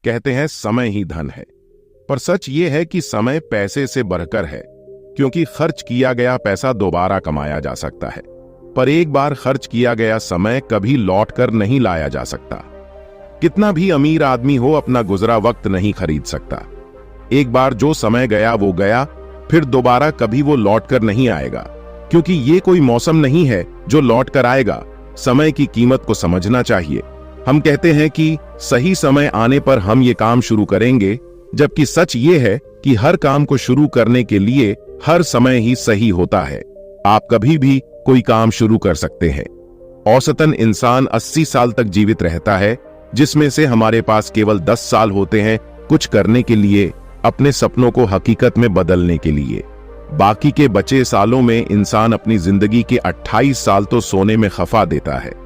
कहते हैं समय ही धन है, पर सच ये है कि समय पैसे से बढ़कर है, क्योंकि खर्च किया गया पैसा दोबारा कमाया जा सकता है, पर एक बार खर्च किया गया समय कभी लौट कर नहीं लाया जा सकता। कितना भी अमीर आदमी हो, अपना गुजरा वक्त नहीं खरीद सकता। एक बार जो समय गया वो गया, फिर दोबारा कभी वो लौट कर नहीं आएगा, क्योंकि ये कोई मौसम नहीं है जो लौट कर आएगा। समय की कीमत को समझना चाहिए। हम कहते हैं कि सही समय आने पर हम ये काम शुरू करेंगे, जबकि सच ये है कि हर काम को शुरू करने के लिए हर समय ही सही होता है। आप कभी भी कोई काम शुरू कर सकते हैं। औसतन इंसान 80 साल तक जीवित रहता है, जिसमें से हमारे पास केवल 10 साल होते हैं कुछ करने के लिए, अपने सपनों को हकीकत में बदलने के लिए। बाकी के बचे सालों में इंसान अपनी जिंदगी के 28 साल तो सोने में खफा देता है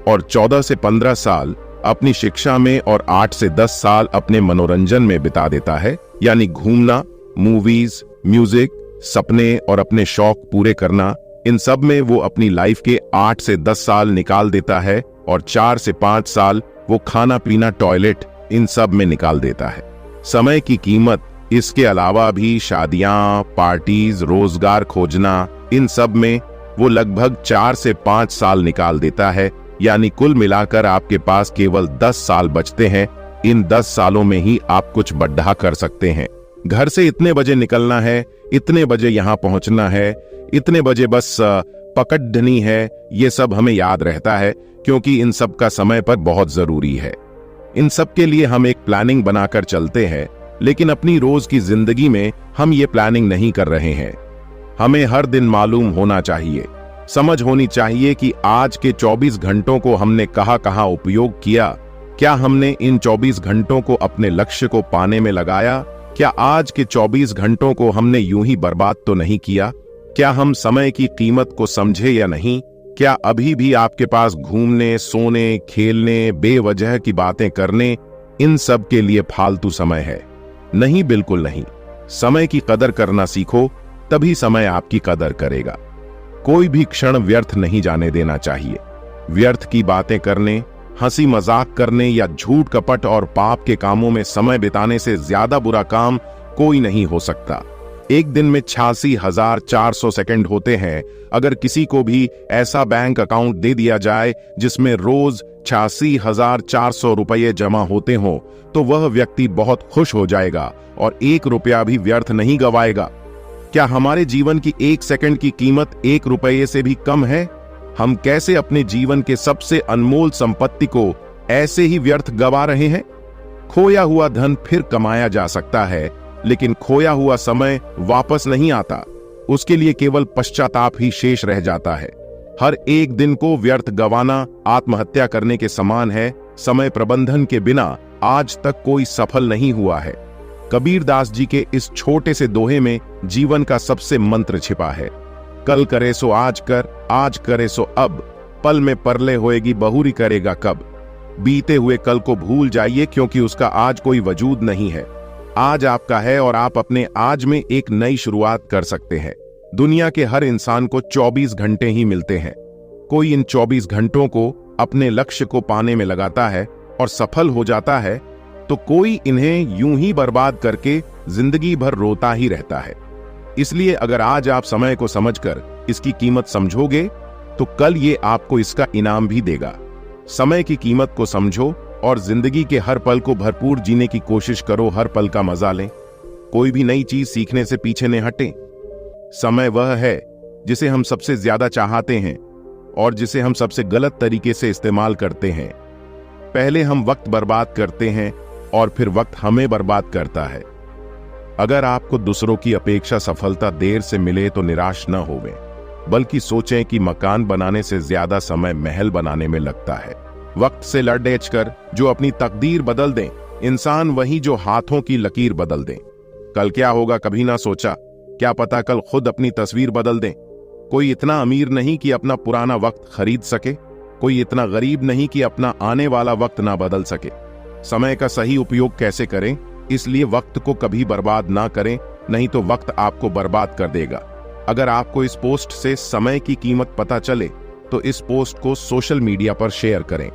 और 14 से 15 साल अपनी शिक्षा में और 8 से 10 साल अपने मनोरंजन में बिता देता है, यानी घूमना, मूवीज, म्यूजिक, सपने और अपने शौक पूरे करना। इन सब में वो अपनी लाइफ के 8 से 10 साल निकाल देता है और 4 से 5 साल वो खाना पीना, टॉयलेट, इन सब में निकाल देता है। समय की कीमत इसके अलावा भी शादियां, पार्टीज, रोजगार खोजना, इन सब में वो लगभग 4 से 5 साल निकाल देता है, यानी कुल मिलाकर आपके पास केवल 10 साल बचते हैं। इन 10 सालों में ही आप कुछ बड़ा कर सकते हैं। घर से इतने बजे निकलना है, इतने बजे यहां पहुंचना है, इतने बजे बस पकड़नी है, ये सब हमें याद रहता है, क्योंकि इन सब का समय पर बहुत जरूरी है। इन सब के लिए हम एक प्लानिंग बनाकर चलते हैं, लेकिन अपनी रोज की जिंदगी में हम ये प्लानिंग नहीं कर रहे हैं। हमें हर दिन मालूम होना चाहिए, समझ होनी चाहिए कि आज के 24 घंटों को हमने कहाँ उपयोग किया। क्या हमने इन 24 घंटों को अपने लक्ष्य को पाने में लगाया? क्या आज के 24 घंटों को हमने यूं ही बर्बाद तो नहीं किया? क्या हम समय की कीमत को समझे या नहीं? क्या अभी भी आपके पास घूमने, सोने, खेलने, बेवजह की बातें करने, इन सब के लिए फालतू समय है? नहीं, बिल्कुल नहीं। समय की कदर करना सीखो, तभी समय आपकी कदर करेगा। कोई भी क्षण व्यर्थ नहीं जाने देना चाहिए। व्यर्थ की बातें करने, हंसी मजाक करने या झूठ कपट और पाप के कामों में समय बिताने से ज्यादा बुरा काम कोई नहीं हो सकता। एक दिन में 86,400 सेकंड होते हैं। अगर किसी को भी ऐसा बैंक अकाउंट दे दिया जाए जिसमें रोज 86,400 रुपये जमा होते हों, तो वह व्यक्ति बहुत खुश हो जाएगा और 1 रुपया भी व्यर्थ नहीं गवाएगा। क्या हमारे जीवन की 1 सेकंड की कीमत 1 रुपये से भी कम है? हम कैसे अपने जीवन के सबसे अनमोल संपत्ति को ऐसे ही व्यर्थ गवा रहे हैं? खोया हुआ धन फिर कमाया जा सकता है, लेकिन खोया हुआ समय वापस नहीं आता। उसके लिए केवल पश्चाताप ही शेष रह जाता है। हर एक दिन को व्यर्थ गवाना आत्महत्या करने के समान है। समय प्रबंधन के बिना आज तक कोई सफल नहीं हुआ है। कबीर दास जी के इस छोटे से दोहे में जीवन का सबसे मंत्र छिपा है। कल करे सो आज कर, आज करे सो अब, पल में परले होएगी बहुरी करेगा कब। बीते हुए कल को भूल जाइए, क्योंकि उसका आज कोई वजूद नहीं है। आज आपका है और आप अपने आज में एक नई शुरुआत कर सकते हैं। दुनिया के हर इंसान को 24 घंटे ही मिलते हैं। कोई इन 24 घंटों को अपने लक्ष्य को पाने में लगाता है और सफल हो जाता है, तो कोई इन्हें यूं ही बर्बाद करके जिंदगी भर रोता ही रहता है। इसलिए अगर आज आप समय को समझकर इसकी कीमत समझोगे, तो कल ये आपको इसका इनाम भी देगा। समय की कीमत को समझो और जिंदगी के हर पल को भरपूर जीने की कोशिश करो। हर पल का मजा लें। कोई भी नई चीज सीखने से पीछे न हटें। समय वह है जिसे हम सबसे ज्यादा चाहते हैं और जिसे हम सबसे गलत तरीके से इस्तेमाल करते हैं। पहले हम वक्त बर्बाद करते हैं और फिर वक्त हमें बर्बाद करता है। अगर आपको दूसरों की अपेक्षा सफलता देर से मिले तो निराश न होवें, बल्कि सोचें कि मकान बनाने से ज्यादा समय महल बनाने में लगता है। वक्त से लड़ कर जो अपनी तकदीर बदल दें, इंसान वही जो हाथों की लकीर बदल दें। कल क्या होगा कभी ना सोचा, क्या पता कल खुद अपनी तस्वीर बदल दें। कोई इतना अमीर नहीं कि अपना पुराना वक्त खरीद सके, कोई इतना गरीब नहीं कि अपना आने वाला वक्त ना बदल सके। समय का सही उपयोग कैसे करें, इसलिए वक्त को कभी बर्बाद ना करें, नहीं तो वक्त आपको बर्बाद कर देगा। अगर आपको इस पोस्ट से समय की कीमत पता चले, तो इस पोस्ट को सोशल मीडिया पर शेयर करें।